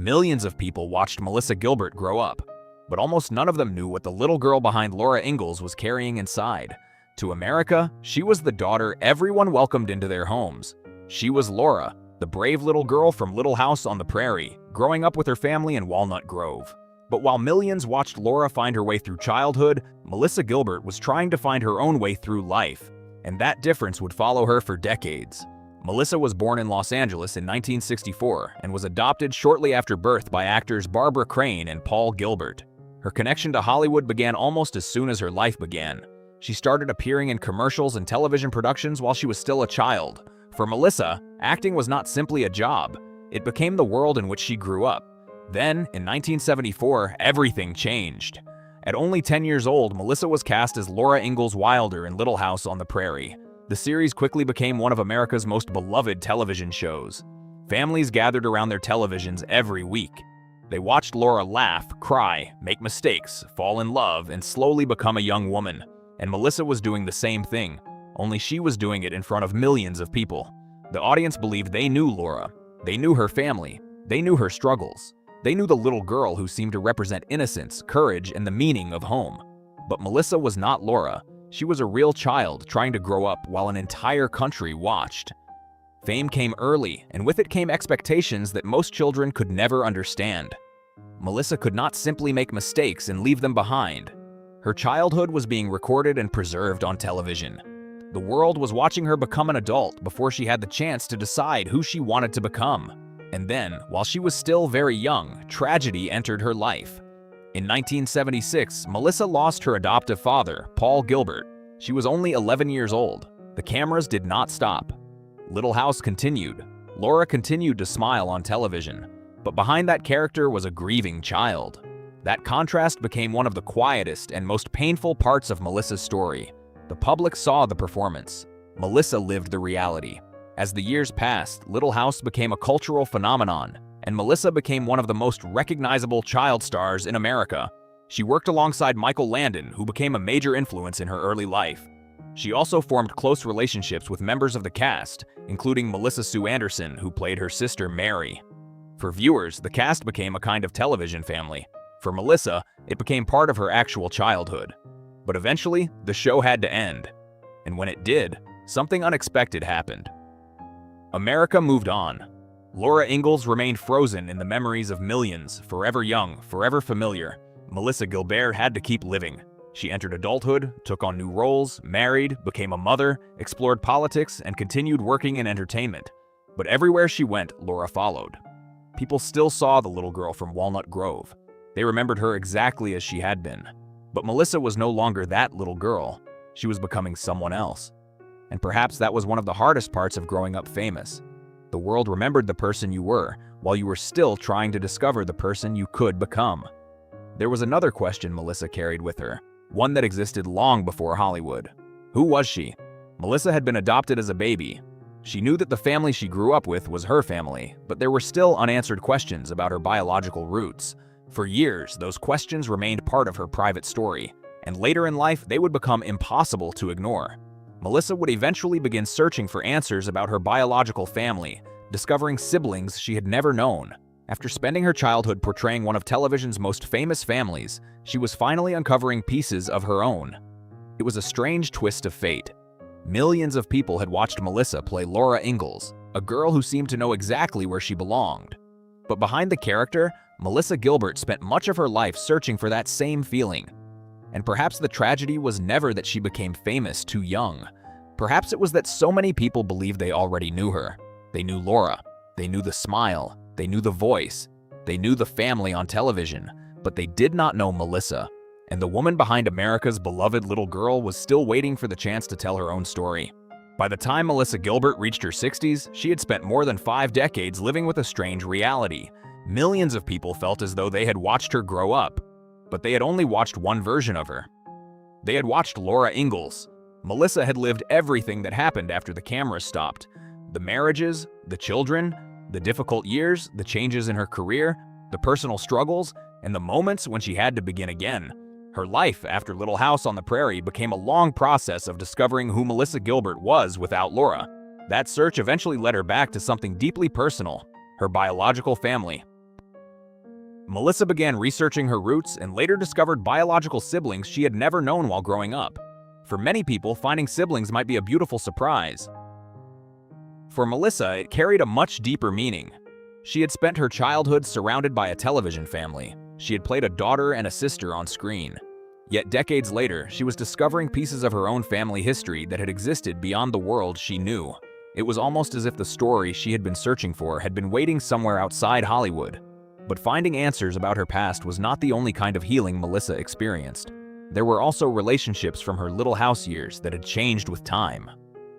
Millions of people watched Melissa Gilbert grow up, but almost none of them knew what the little girl behind Laura Ingalls was carrying inside. To America, she was the daughter everyone welcomed into their homes. She was Laura, the brave little girl from Little House on the Prairie, growing up with her family in Walnut Grove. But while millions watched Laura find her way through childhood, Melissa Gilbert was trying to find her own way through life, and that difference would follow her for decades. Melissa was born in Los Angeles in 1964 and was adopted shortly after birth by actors Barbara Crane and Paul Gilbert. Her connection to Hollywood began almost as soon as her life began. She started appearing in commercials and television productions while she was still a child. For Melissa, acting was not simply a job. It became the world in which she grew up. Then, in 1974, everything changed. At only 10 years old, Melissa was cast as Laura Ingalls Wilder in Little House on the Prairie. The series quickly became one of America's most beloved television shows. Families gathered around their televisions every week. They watched Laura laugh, cry, make mistakes, fall in love, and slowly become a young woman. And Melissa was doing the same thing, only she was doing it in front of millions of people. The audience believed they knew Laura. They knew her family. They knew her struggles. They knew the little girl who seemed to represent innocence, courage, and the meaning of home. But Melissa was not Laura. She was a real child trying to grow up while an entire country watched. Fame came early, and with it came expectations that most children could never understand. Melissa could not simply make mistakes and leave them behind. Her childhood was being recorded and preserved on television. The world was watching her become an adult before she had the chance to decide who she wanted to become. And then, while she was still very young, tragedy entered her life. In 1976, Melissa lost her adoptive father, Paul Gilbert. She was only 11 years old. The cameras did not stop. Little House continued. Laura continued to smile on television. But behind that character was a grieving child. That contrast became one of the quietest and most painful parts of Melissa's story. The public saw the performance. Melissa lived the reality. As the years passed, Little House became a cultural phenomenon, and Melissa became one of the most recognizable child stars in America. She worked alongside Michael Landon, who became a major influence in her early life. She also formed close relationships with members of the cast, including Melissa Sue Anderson, who played her sister Mary. For viewers, the cast became a kind of television family. For Melissa, it became part of her actual childhood. But eventually, the show had to end. And when it did, something unexpected happened. America moved on. Laura Ingalls remained frozen in the memories of millions, forever young, forever familiar. Melissa Gilbert had to keep living. She entered adulthood, took on new roles, married, became a mother, explored politics, and continued working in entertainment. But everywhere she went, Laura followed. People still saw the little girl from Walnut Grove. They remembered her exactly as she had been. But Melissa was no longer that little girl. She was becoming someone else. And perhaps that was one of the hardest parts of growing up famous. The world remembered the person you were, while you were still trying to discover the person you could become. There was another question Melissa carried with her, one that existed long before Hollywood. Who was she? Melissa had been adopted as a baby. She knew that the family she grew up with was her family, but there were still unanswered questions about her biological roots. For years, those questions remained part of her private story, and later in life, they would become impossible to ignore. Melissa would eventually begin searching for answers about her biological family, discovering siblings she had never known. After spending her childhood portraying one of television's most famous families, she was finally uncovering pieces of her own. It was a strange twist of fate. Millions of people had watched Melissa play Laura Ingalls, a girl who seemed to know exactly where she belonged. But behind the character, Melissa Gilbert spent much of her life searching for that same feeling. And perhaps the tragedy was never that she became famous too young. Perhaps it was that so many people believed they already knew her. They knew Laura. They knew the smile. They knew the voice. They knew the family on television. But they did not know Melissa. And the woman behind America's beloved little girl was still waiting for the chance to tell her own story. By the time Melissa Gilbert reached her 60s, she had spent more than 5 decades living with a strange reality. Millions of people felt as though they had watched her grow up. But they had only watched one version of her. They had watched Laura Ingalls. Melissa had lived everything that happened after the cameras stopped. The marriages, the children, the difficult years, the changes in her career, the personal struggles, and the moments when she had to begin again. Her life after Little House on the Prairie became a long process of discovering who Melissa Gilbert was without Laura. That search eventually led her back to something deeply personal, her biological family. Melissa began researching her roots and later discovered biological siblings she had never known while growing up. For many people, finding siblings might be a beautiful surprise. For Melissa, it carried a much deeper meaning. She had spent her childhood surrounded by a television family. She had played a daughter and a sister on screen. Yet decades later, she was discovering pieces of her own family history that had existed beyond the world she knew. It was almost as if the story she had been searching for had been waiting somewhere outside Hollywood. But finding answers about her past was not the only kind of healing Melissa experienced. There were also relationships from her Little House years that had changed with time.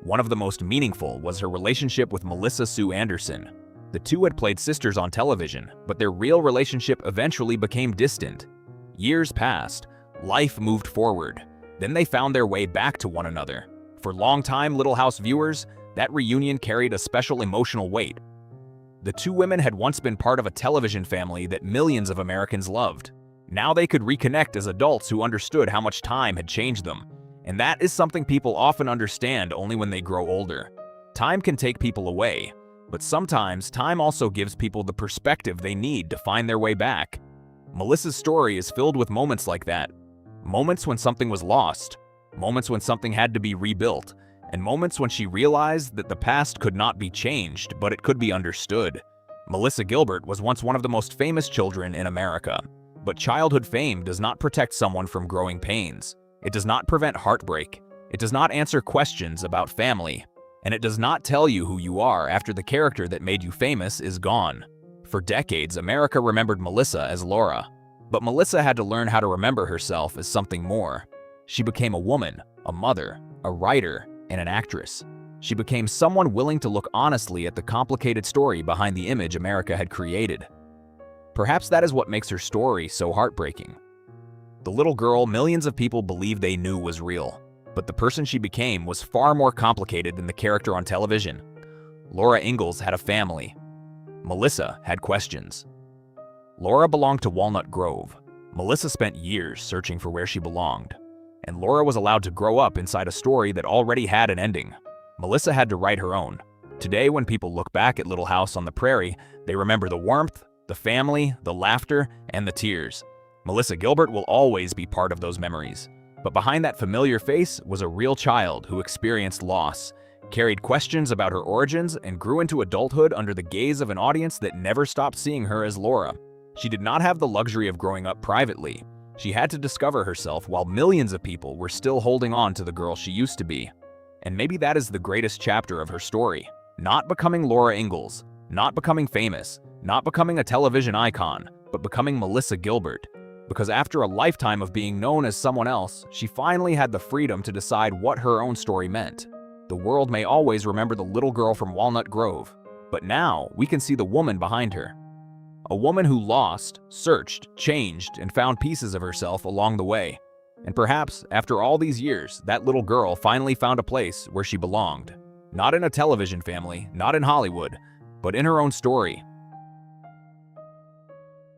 One of the most meaningful was her relationship with Melissa Sue Anderson. The two had played sisters on television, but their real relationship eventually became distant. Years passed, life moved forward. Then they found their way back to one another. For longtime Little House viewers, that reunion carried a special emotional weight. The two women had once been part of a television family that millions of Americans loved. Now they could reconnect as adults who understood how much time had changed them. And that is something people often understand only when they grow older. Time can take people away, but sometimes time also gives people the perspective they need to find their way back. Melissa's story is filled with moments like that. Moments when something was lost, moments when something had to be rebuilt, and moments when she realized that the past could not be changed, but it could be understood. Melissa Gilbert was once one of the most famous children in America. But childhood fame does not protect someone from growing pains. It does not prevent heartbreak. It does not answer questions about family. And it does not tell you who you are after the character that made you famous is gone. For decades, America remembered Melissa as Laura. But Melissa had to learn how to remember herself as something more. She became a woman, a mother, a writer, and an actress. She became someone willing to look honestly at the complicated story behind the image America had created. Perhaps that is what makes her story so heartbreaking. The little girl millions of people believed they knew was real, but the person she became was far more complicated than the character on television. Laura Ingalls had a family. Melissa had questions. Laura belonged to Walnut Grove. Melissa spent years searching for where she belonged. And Laura was allowed to grow up inside a story that already had an ending. Melissa had to write her own. Today, when people look back at Little House on the Prairie, they remember the warmth, the family, the laughter, and the tears. Melissa Gilbert will always be part of those memories. But behind that familiar face was a real child who experienced loss, carried questions about her origins, and grew into adulthood under the gaze of an audience that never stopped seeing her as Laura. She did not have the luxury of growing up privately. She had to discover herself while millions of people were still holding on to the girl she used to be. And maybe that is the greatest chapter of her story. Not becoming Laura Ingalls, not becoming famous, not becoming a television icon, but becoming Melissa Gilbert. Because after a lifetime of being known as someone else, she finally had the freedom to decide what her own story meant. The world may always remember the little girl from Walnut Grove, but now we can see the woman behind her. A woman who lost, searched, changed, and found pieces of herself along the way. And perhaps, after all these years, that little girl finally found a place where she belonged. Not in a television family, not in Hollywood, but in her own story,